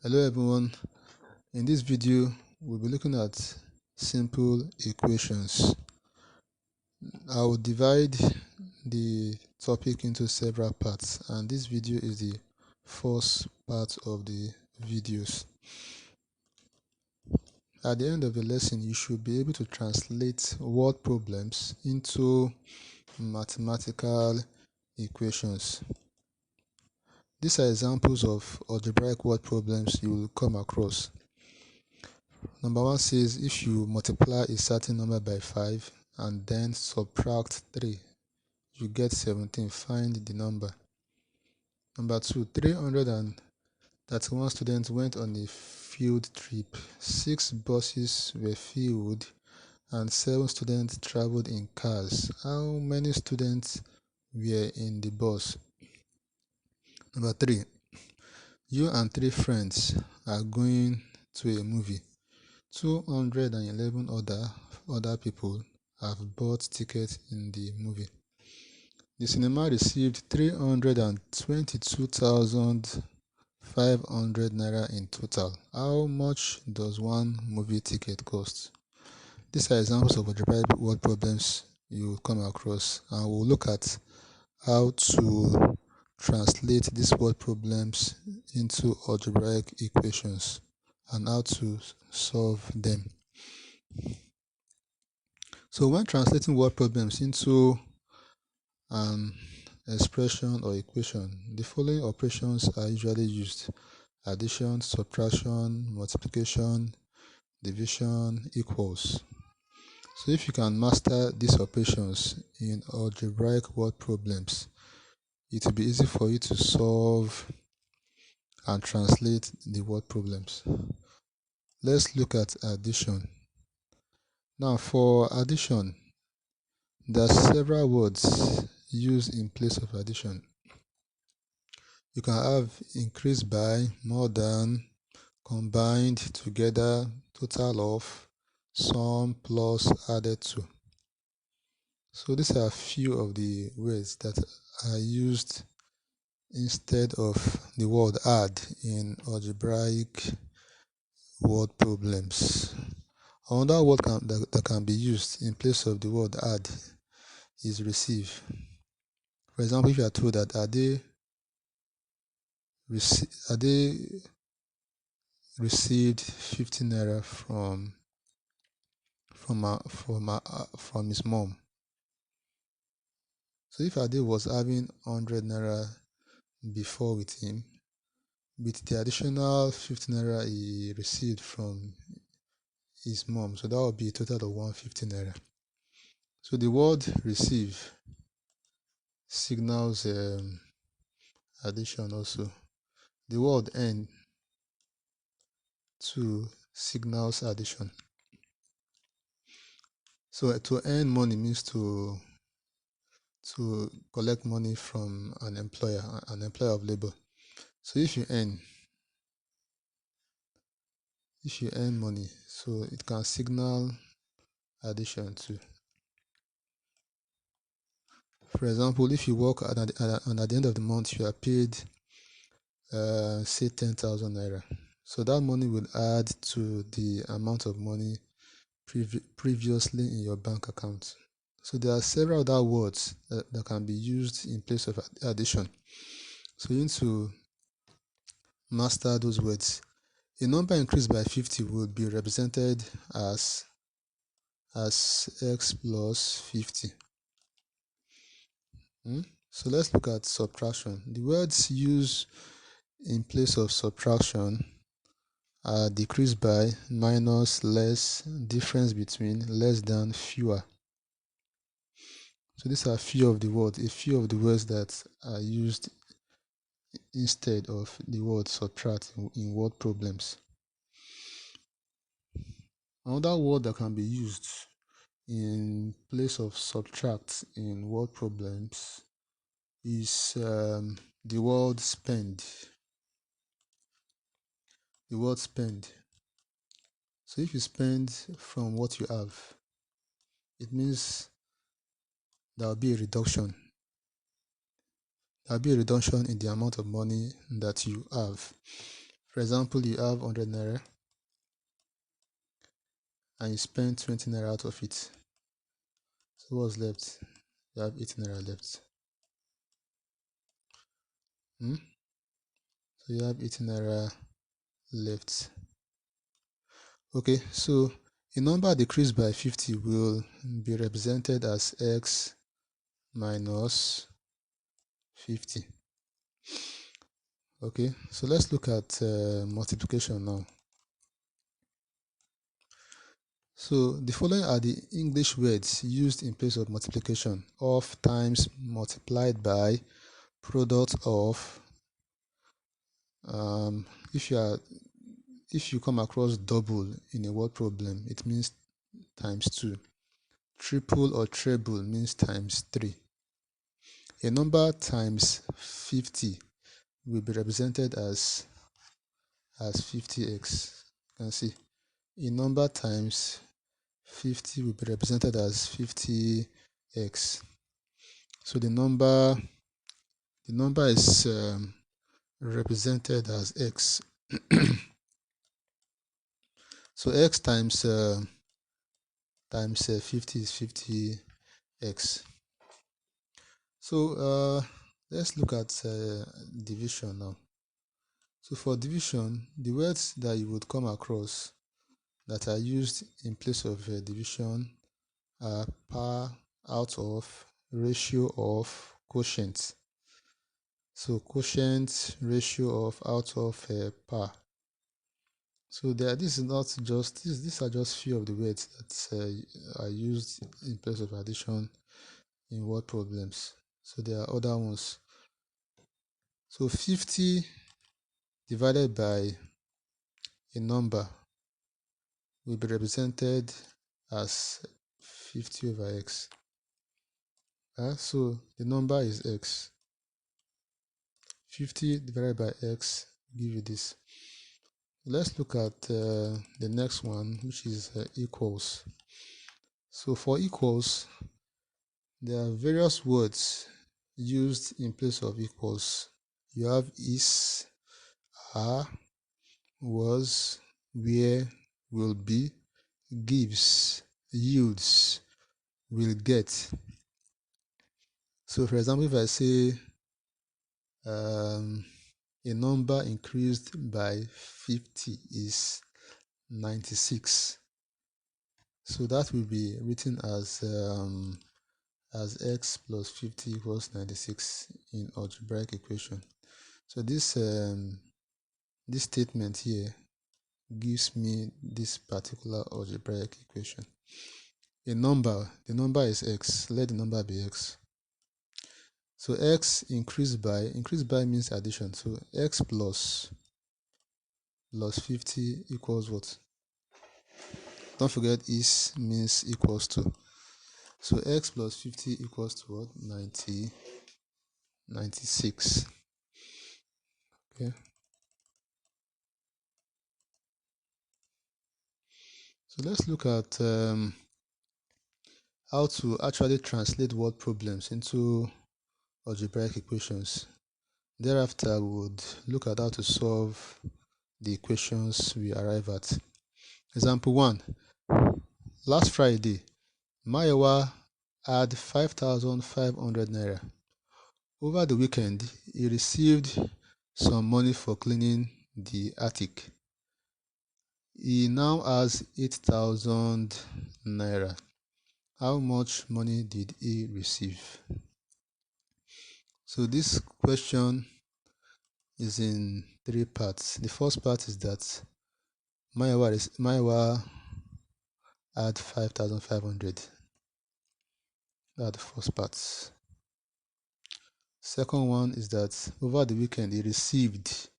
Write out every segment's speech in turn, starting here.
Hello everyone, in this video we'll be looking at simple equations. I will divide the topic into several parts, and this video is the first part of the videos. At the end of the lesson, you should be able to translate word problems into mathematical equations. These are examples of algebraic word problems you will come across. Number 1 says if you multiply a certain number by 5 and then subtract 3, you get 17. Find the number. Number 2, 331 students went on a field trip. 6 buses were filled and 7 students traveled in cars. How many students were in the bus? Number 3, you and 3 friends are going to a movie. 211 other people have bought tickets in the movie. The cinema received 322,500 naira in total. How much does one movie ticket cost? These are examples of algebraic word problems you will come across, and we'll look at how to translate these word problems into algebraic equations and how to solve them. So when translating word problems into an expression or equation, the following operations are usually used: addition, subtraction, multiplication, division, equals. So if you can master these operations in algebraic word problems, it will be easy for you to solve and translate the word problems. Let's look at addition. Now for addition, there are several words used in place of addition. You can have increase by, more than, combined, together, total of, sum, plus, added to. So these are a few of the words that are used instead of the word add in algebraic word problems. Another word that can be used in place of the word add is receive. For example, if you are told that Ade received 50 naira from his mom. So if Ade was having 100 naira before with him, with the additional 50 naira he received from his mom, so that would be a total of 150 naira. So the word receive signals addition also. The word earn too signals addition. So to earn money means to collect money from an employer of labor. So if you earn money, so it can signal addition too. For example, if you work and at the end of the month you are paid say 10,000 naira, so that money will add to the amount of money previously in your bank account. So there are several other words that can be used in place of addition. So you need to master those words. A number increased by 50 will be represented as x plus 50. So let's look at subtraction. The words used in place of subtraction are decrease by, minus, less, difference between, less than, fewer. So these are a few of the words that are used instead of the word subtract in word problems. Another word that can be used in place of subtract in word problems is the word spend. The word spend. So if you spend from what you have, it means there will be a reduction. There will be a reduction in the amount of money that you have. For example, you have 100 naira and you spend 20 naira out of it. So what's left? You have 80 naira left. So you have 80 naira left. Okay, so a number decreased by 50 will be represented as x minus 50. Okay, so let's look at multiplication now. So the following are the English words used in place of multiplication: of, times, multiplied by, product of. If you come across double in a word problem, it means times 2. Triple or treble means times 3. A number times 50 will be represented as 50x. You can see a number times 50 will be represented as 50x. So the number is represented as x. So x times 50 is 50x. So let's look at division now. So for division, the words that you would come across that are used in place of division are par, out of, ratio of, quotient. So quotient, ratio of, out of, par. So these are just few of the words that are used in place of addition in word problems. So there are other ones. So 50 divided by a number will be represented as 50 over x. So the number is x. 50 divided by x give you this. Let's look at the next one, which is equals. So for equals, there are various words used in place of equals. You have is, are, was, where, will be, gives, yields, will get. So for example, if I say a number increased by 50 is 96, so that will be written as x plus 50 equals 96 in algebraic equation. So this statement here gives me this particular algebraic equation. The number is x. Let the number be x. So x increased by means addition. So x plus 50 equals what? Don't forget is means equals to. So x plus 50 equals to what? 96. Okay. So let's look at how to actually translate word problems into algebraic equations. Thereafter, we would look at how to solve the equations we arrive at. Example 1. Last Friday, Mayowa had 5,500 naira. Over the weekend, he received some money for cleaning the attic. He now has 8,000 naira. How much money did he receive? So this question is in 3 parts. The first part is that Mayowa had 5,500. That's the first part. Second one is that over the weekend he received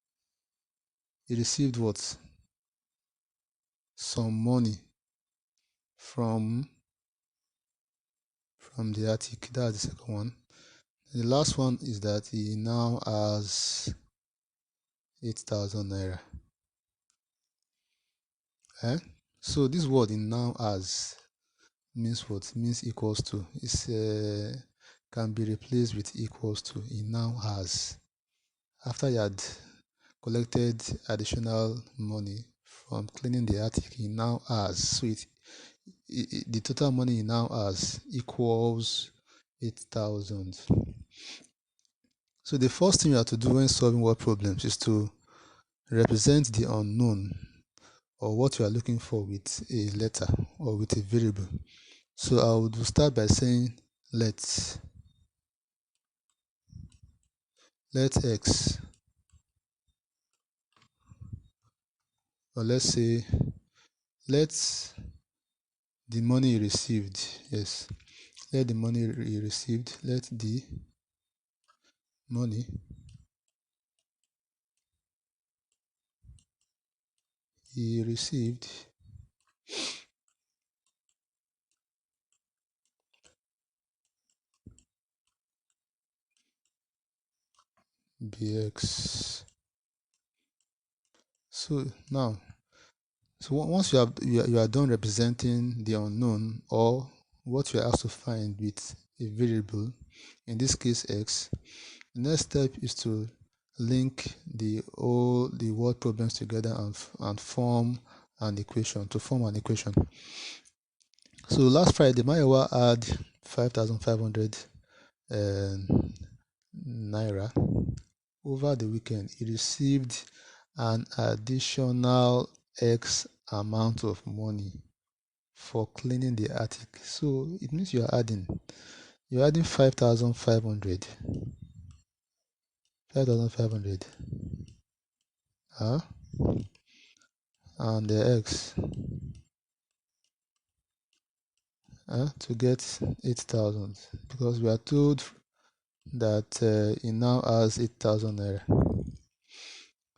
what? Some money from the attic. That's the second one. The last one is that he now has 8,000 naira. So this word in now has means what? Means equals to. It can be replaced with equals to. He now has. After you had collected additional money from cleaning the attic he now has. So the total money he now has equals 8,000. So the first thing you have to do when solving word problems is to represent the unknown or what you are looking for with a letter or with a variable. So I would start by saying let x, or let's say let the money he received, yes, let the money he received, let the money he received be x. So now, once you are done representing the unknown or what you are asked to find with a variable, in this case x, the next step is to link all the word problems together and form an equation. So last Friday, Mayowa had 5,500 naira. Over the weekend, he received an additional X amount of money for cleaning the attic. So it means you're adding 5,500. 5,500. And the X to get 8,000, because we are told that he now has 8,000 naira.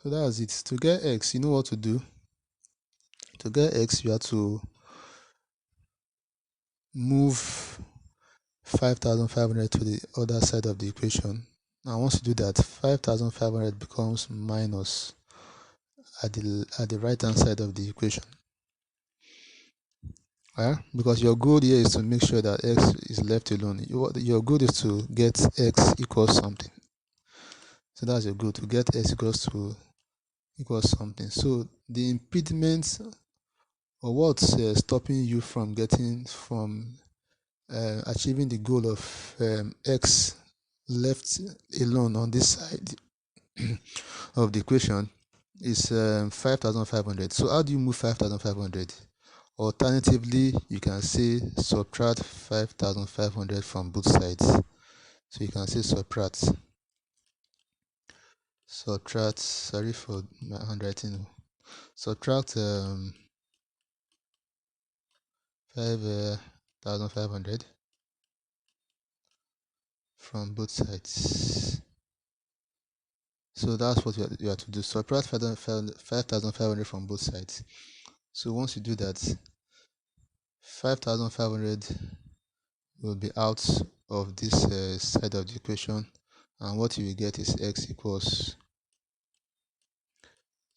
So that's it. To get X, you know what to do. To get X, you have to move 5,500 to the other side of the equation. Now once you do that, 5,500 becomes minus at the right hand side of the equation. Because your goal here is to make sure that x is left alone. Your goal is to get x equals something. So that's your goal, to get x equals something. So the impediments, or what's stopping you from achieving the goal of x left alone on this side of the equation, is 5,500. So how do you move 5,500? Alternatively, you can say subtract 5,500 from both sides. So you can say subtract, sorry for my handwriting, subtract 5,500 from both sides. So that's what you have to do. Subtract 5,500 from both sides. So once you do that, 5,500 will be out of this side of the equation, and what you will get is x equals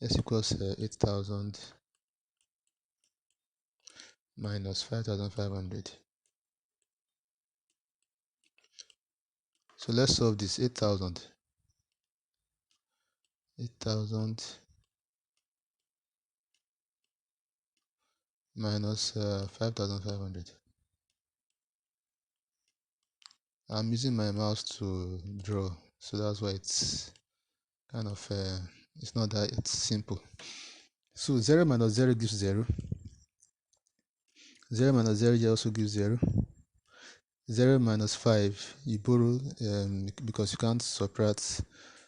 8,000 minus 5,500. So let's solve this. 8,000 minus 5,500. I'm using my mouse to draw, so that's why it's kind of it's not that it's simple. So 0 minus 0 gives 0. 0 minus 0 also gives 0. 0 minus 5, you borrow, because you can't subtract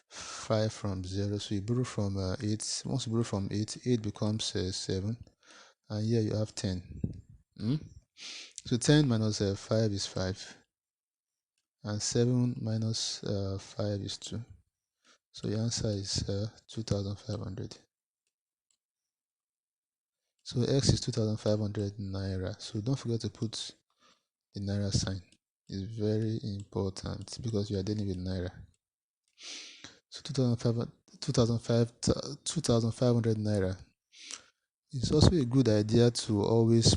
5 from 0, so you borrow from 8. Once you borrow from 8, 8 becomes 7, and here you have 10. So 10 minus 5 is 5, and 7 minus 5 is 2. So the answer is 2,500. So x is 2,500 naira. So don't forget to put the naira sign. It's very important because you are dealing with naira. So 2,500 naira. It's also a good idea to always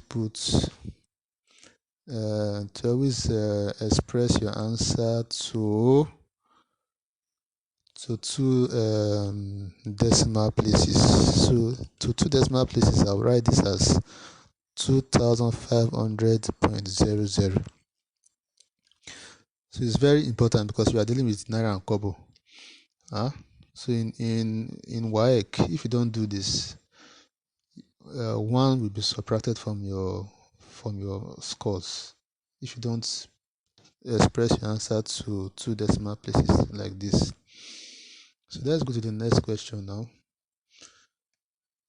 express your answer to to two decimal places. So to two decimal places, I'll write this as 2500.00. So it's very important because we are dealing with Naira and Kobo. So in WAEC, if you don't do this, one will be subtracted from your scores if you don't express your answer to two decimal places like this. So let's go to the next question now.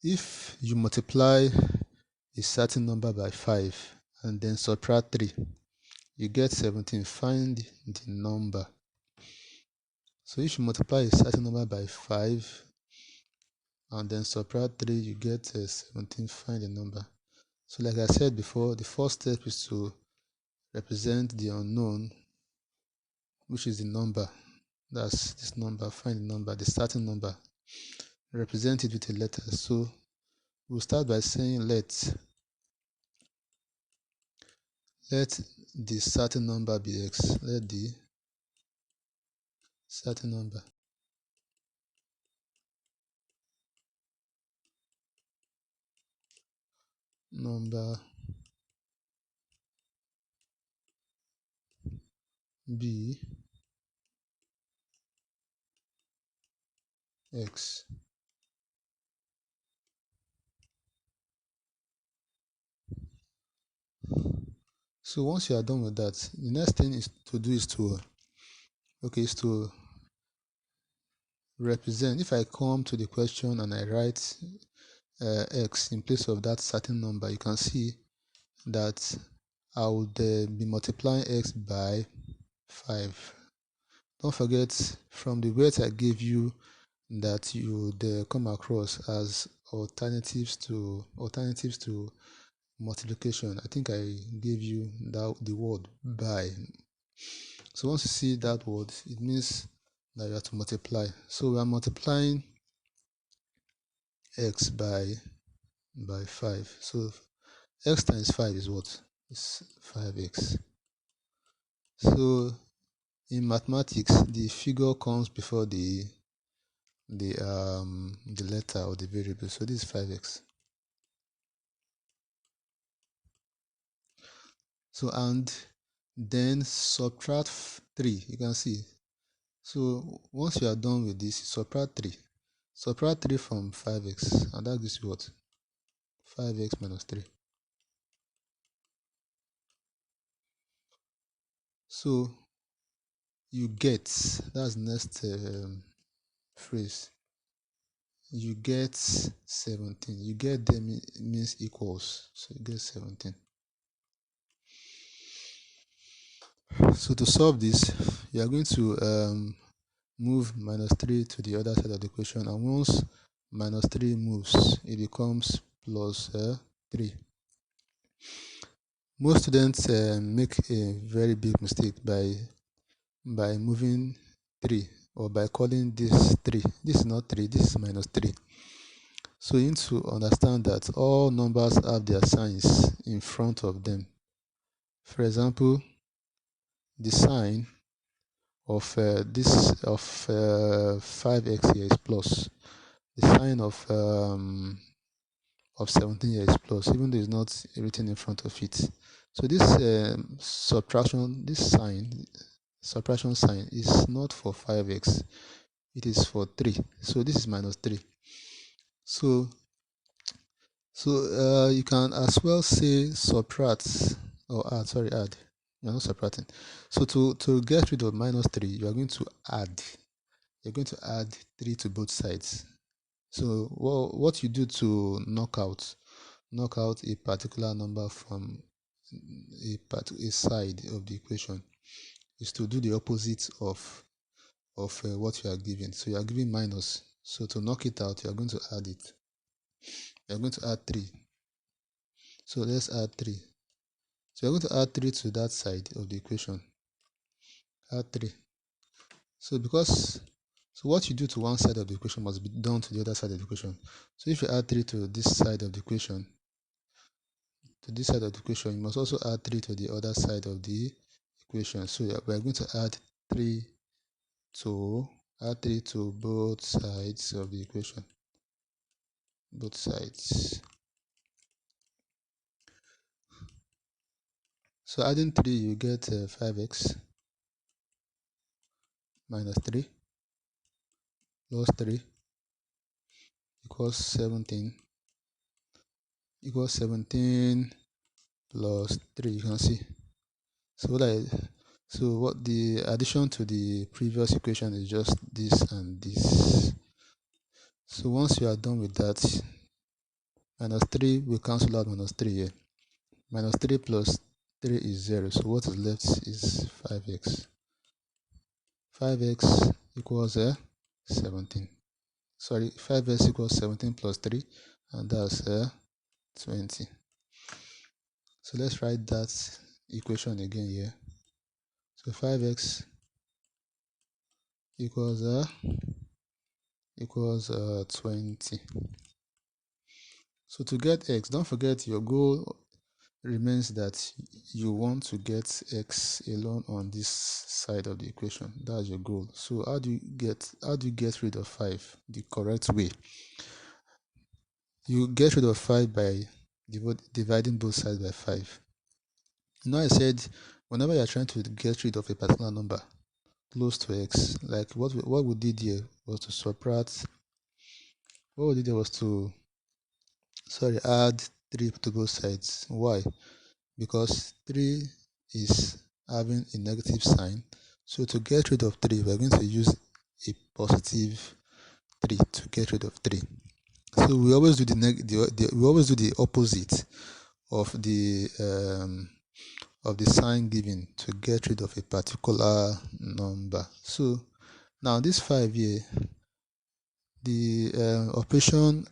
If you multiply a certain number by 5 and then subtract 3, you get 17. Find the number. So if you multiply a certain number by 5 and then subtract 3, you get 17. Find the number. So like I said before, the first step is to represent the unknown, which is the number. That's this number. Find the number, the starting number. Represent it with a letter. So we'll start by saying let the starting number be x. Let the starting number be x. So once you are done with that, the next thing is to represent. If I come to the question and I write x in place of that certain number, you can see that I would be multiplying x by 5. Don't forget, from the weights I gave you that you would come across as alternatives to multiplication, I think I gave you the word by. So once you see that word, it means that you have to multiply. So we are multiplying x by 5. So x times 5 is what? It's 5x. So in mathematics, the figure comes before the letter or the variable. So this is 5x. So and then subtract 3. You can see. So once you are done with this, subtract 3. Subtract 3 from 5x, and that gives you what? 5x minus 3. So you get, that's the next phrase. You get 17. You get them means equals. So you get 17. So to solve this, you are going to move minus 3 to the other side of the equation, and once minus 3 moves, it becomes plus 3. Most students make a very big mistake by moving 3 or by calling this 3. This is not 3, this is minus 3. So you need to understand that all numbers have their signs in front of them. For example, the sign of 5x here is plus. The sign of 17 here is plus, even though it's not written in front of it. So this subtraction sign is not for 5x, it is for 3. So this is minus 3. So you can as well say subtract or add. Sorry, add. You're not subtracting. So to get rid of minus 3, you are going to add. You're going to add 3 to both sides. So what you do to knock out a particular number from a side of the equation is to do the opposite of what you are giving. So you are giving minus. So to knock it out, you are going to add it. You are going to add 3. So let's add 3. So you're going to add 3 to that side of the equation. Add 3. So what you do to one side of the equation must be done to the other side of the equation. So if you add 3 to this side of the equation, you must also add 3 to the other side of the equation. So we're going to add 3 to Add 3 to both sides of the equation. Both sides. So adding 3, you get 5x minus 3 plus 3 equals 17. Equals 17 plus 3, you can see. So what the addition to the previous equation is just this and this. So once you are done with that, minus 3 will cancel out minus 3 here. Minus 3 plus 3 is 0. So what is left is 5x. 5x equals 17. Sorry, 5x equals 17 plus 3, and that's 20. So let's write that equation again here. So 5x equals 20. So to get x, don't forget your goal remains that you want to get x alone on this side of the equation. That's your goal. So how do you get rid of 5 the correct way? You get rid of 5 by dividing both sides by 5. You know, I said whenever you're trying to get rid of a particular number close to x, like what we did here was to subtract. What we did here was to add 3 to both sides. Why? Because 3 is having a negative sign. So to get rid of 3, we're going to use a positive 3 to get rid of 3. So we always do we always do the opposite of the sign given to get rid of a particular number. So now this 5 here, the operation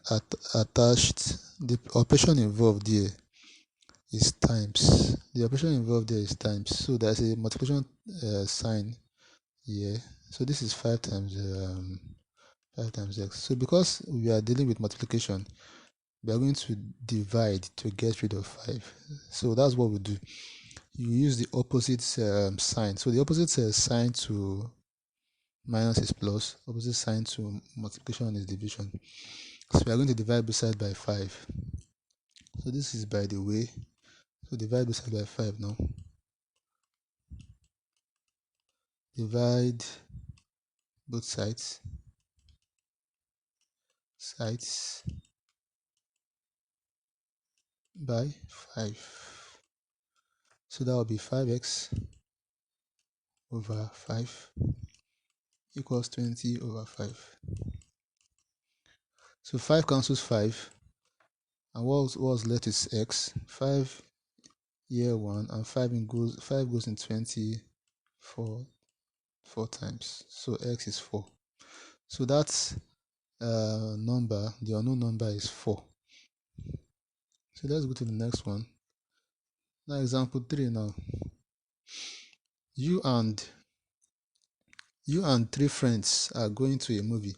the operation involved here is times. The operation involved there is times. So there's a multiplication sign here. So this is 5 times 5 times x. So because we are dealing with multiplication, we are going to divide to get rid of 5. So that's what we do. You use the opposite sign. So the opposite sign to minus is plus. Opposite sign to multiplication is division. So we are going to divide both sides by 5. So this is by the way. So divide both sides by 5 now. Divide both sides by 5. So that will be 5x over 5 equals 20 over 5. So 5 cancels 5, and what was left is x. 5 here 1, and 5 goes in 20 four times. So x is 4. So that's number, the unknown number is 4. So let's go to the next one. Now example 3 now. You and 3 friends are going to a movie.